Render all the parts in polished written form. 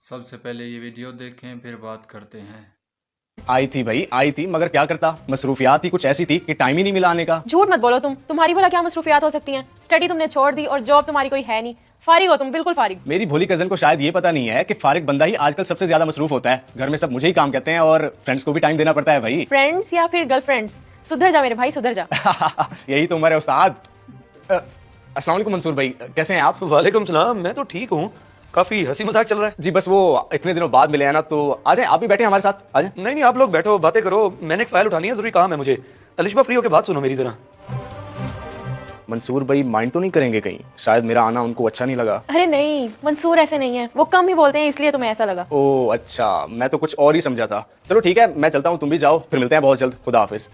सबसे पहले ये वीडियो देखें फिर बात करते हैं। आई थी भाई, आई थी, मगर क्या करता, मसरूफियात ही कुछ ऐसी थी कि टाइम ही नहीं मिला आने का। झूठ मत बोलो, तुम्हारी भला क्या मसरूफियात हो सकती हैं? स्टडी तुमने छोड़ दी और जॉब तुम्हारी कोई है नहीं। फारिग हो तुम, बिल्कुल फारिग। मेरी भोली कजन को शायद ये पता नहीं है कि फारिग बंदा ही आजकल सबसे ज्यादा मसरूफ होता है। घर में सब मुझे ही काम कहते हैं और फ्रेंड्स को भी टाइम देना पड़ता है भाई। फ्रेंड्स या फिर गर्लफ्रेंड्स? सुधर जा मेरे भाई, सुधर जा। यही तो उम्र है उस्ताद। अस्सलाम वालेकुम मंसूर भाई, कैसे हैं आप? वालेकुम सलाम, मैं तो ठीक हूँ। काफी हंसी मजाक चल रहा है। जी बस वो इतने दिनों बाद मिले हैं ना, तो आ जाए आप भी बैठे हमारे साथ, आ जाए। नहीं नहीं, आप लोग बैठो, बातें करो। मैंने एक फाइल उठानी है, जरूरी काम है मुझे। अलिशबा फ्री होके बात सुनो मेरी जरा। मंसूर भाई माइंड तो नहीं करेंगे कहीं? शायद मेरा आना उनको अच्छा नहीं लगा। अरे नहीं, मंसूर ऐसे नहीं है, वो कम ही बोलते हैं इसलिए तुम्हें ऐसा लगा। ओह अच्छा, मैं तो कुछ और ही समझा था। चलो ठीक है, मैं चलता हूँ, तुम भी जाओ, फिर मिलते हैं बहुत जल्द। खुदा हाफिज।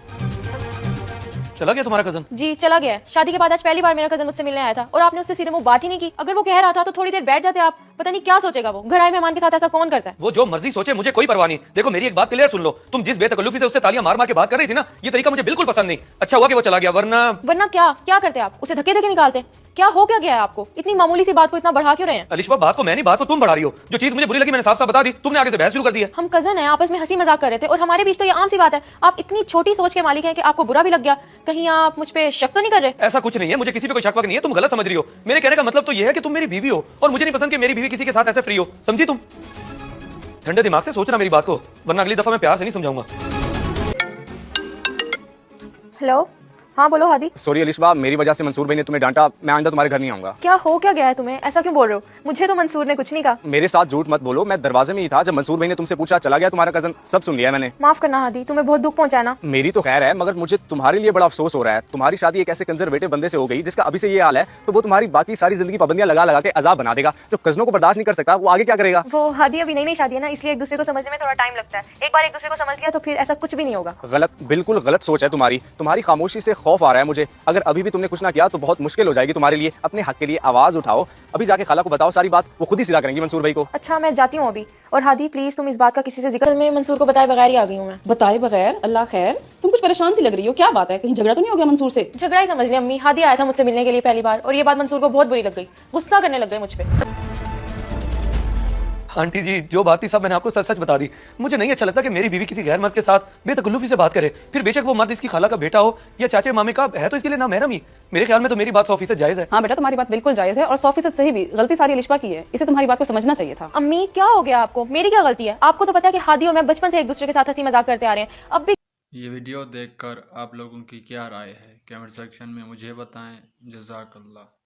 चला गया तुम्हारा कजन? जी चला गया है। शादी के बाद आज पहली बार मेरा कजन मुझसे मिलने आया था और आपने उससे सीधे मुंह बात ही नहीं की। अगर वो कह रहा था तो थोड़ी देर बैठ जाते आप। पता नहीं क्या सोचेगा वो। घर आए मेहमान के साथ ऐसा कौन करता है? वो जो मर्जी सोचे, मुझे कोई परवाह नहीं। देखो मेरी एक बात क्लियर सुन लो, तुम जिस बेतकल्लुफी से उससे तालियां मार मार के बात कर रही थी ना, ये तरीका मुझे बिल्कुल पसंद नहीं। अच्छा हुआ कि वो चला गया, वरना क्या क्या करते आप? उसे धक्के धक्के निकालते? क्या हो क्या गया है आपको? इतनी मामूली सी बात को इतना बढ़ा क्यों रहे हैं? अलिशबा बात को मैं नहीं, बात को तुम बढ़ा रही हो। जो चीज मुझे बुरी लगी मैंने साफ साफ बता दी, तुमने आगे से बहस शुरू कर दी है। हम कजन हैं, आपस में हंसी मजाक कर रहे थे और हमारे बीच तो ये आम सी बात है। आप इतनी छोटी सोच के मालिक हैं कि आपको बुरा भी लग गया। कहीं आप मुझ पे शक तो नहीं कर रहे? ऐसा कुछ नहीं है, मुझे किसी पे कोई शक वक नहीं है, तुम गलत समझ रही हो। मेरे कहने का मतलब तो ये है कि तुम मेरी बीवी हो और मुझे नहीं पसंद कि मेरी बीवी किसी के साथ ऐसे फ्री हो, समझी तुम? ठंडे दिमाग से सोचना मेरी बात को, वरना अगली दफा मैं प्यार से नहीं समझाऊंगा। हेलो, हाँ बोलो हादी। सॉरी अलिशबा, मेरी वजह से मंसूर भाई ने तुम्हें डांटा। मैं आइंदा तुम्हारे घर नहीं आऊंगा। क्या हो क्या गया है तुम्हें? ऐसा क्यों बोल रहे हो? मुझे तो मंसूर ने कुछ नहीं कहा। मेरे साथ झूठ मत बोलो, मैं दरवाजे में ही था जब मंसूर भाई ने तुमसे पूछा चला गया तुम्हारा कजन। सब सुन लिया मैंने। माफ करना हादी, तुम्हें बहुत दुख पहुंचा ना। मेरी तो खैर है, मगर मुझे तुम्हारे लिए बड़ा अफसोस हो रहा है। तुम्हारी शादी एक ऐसे कंजर्वेटिव बंदे से हो गई जिसका अभी से ये हाल है, तो वो तुम्हारी बाकी सारी जिंदगी पाबंदियां लगा लगा के अजाब बना देगा। जो कजनों को बर्दाश्त नहीं कर सकता वो आगे क्या करेगा? वो हादी अभी नई नई शादी है ना, इसलिए एक दूसरे को समझने में थोड़ा टाइम लगता है। एक बार एक दूसरे को समझ लिया तो फिर ऐसा कुछ भी नहीं होगा। गलत, बिल्कुल गलत सोच है तुम्हारी। तुम्हारी खामोशी से खौफ आ रहा है मुझे। अगर अभी भी तुमने कुछ ना किया तो बहुत मुश्किल हो जाएगी तुम्हारे लिए। अपने हक के लिए आवाज उठाओ। अभी जाके खाला को बताओ सारी बात, वो खुद ही सीधा करेंगी मंसूर भाई को। अच्छा मैं जाती हूँ अभी। और हादी प्लीज तुम इस बात का किसी से जिक्र, मैं मंसूर को बताए बगैर ही आ गई हूँ मैं। बताए बगैर? अल्लाह खैर, तुम कुछ परेशान सी लग रही हो, क्या बात है? कहीं झगड़ा तो नहीं हो गया मंसूर से? झगड़ा ही समझ लिया अम्मी। हादी आया था मुझसे मिलने के लिए पहली बार और ये बात मंसूर को बहुत बुरी लग गई। गुस्सा करने लग गए मुझ पे। आंटी जी जो बात थी सब मैंने आपको सच सच बता दी। मुझे नहीं अच्छा लगता कि मेरी बीवी किसी गैर मर्द के साथ बेतकल्लुफी से बात करे, फिर बेशक वो मर्द इसकी खाला का बेटा हो या चाचे मामे का है, तो इसके लिए ना महरम ही। मेरे ख्याल में तो मेरी बात 100% जायज है। हाँ बेटा, तुम्हारी बात बिल्कुल जायज है और 100% सही भी। गलती सारी अलिशबा की है, इसे तुम्हारी बात को समझना चाहिए था। अम्मी क्या हो गया आपको? मेरी क्या गलती है? आपको तो पता है कि हादी और मैं बचपन से एक दूसरे के साथ हंसी मजाक करते आ रहे हैं। अब भी ये वीडियो देखकर आप लोगों की क्या राय है कमेंट सेक्शन में मुझे बताएं। जज़ाकल्लाह।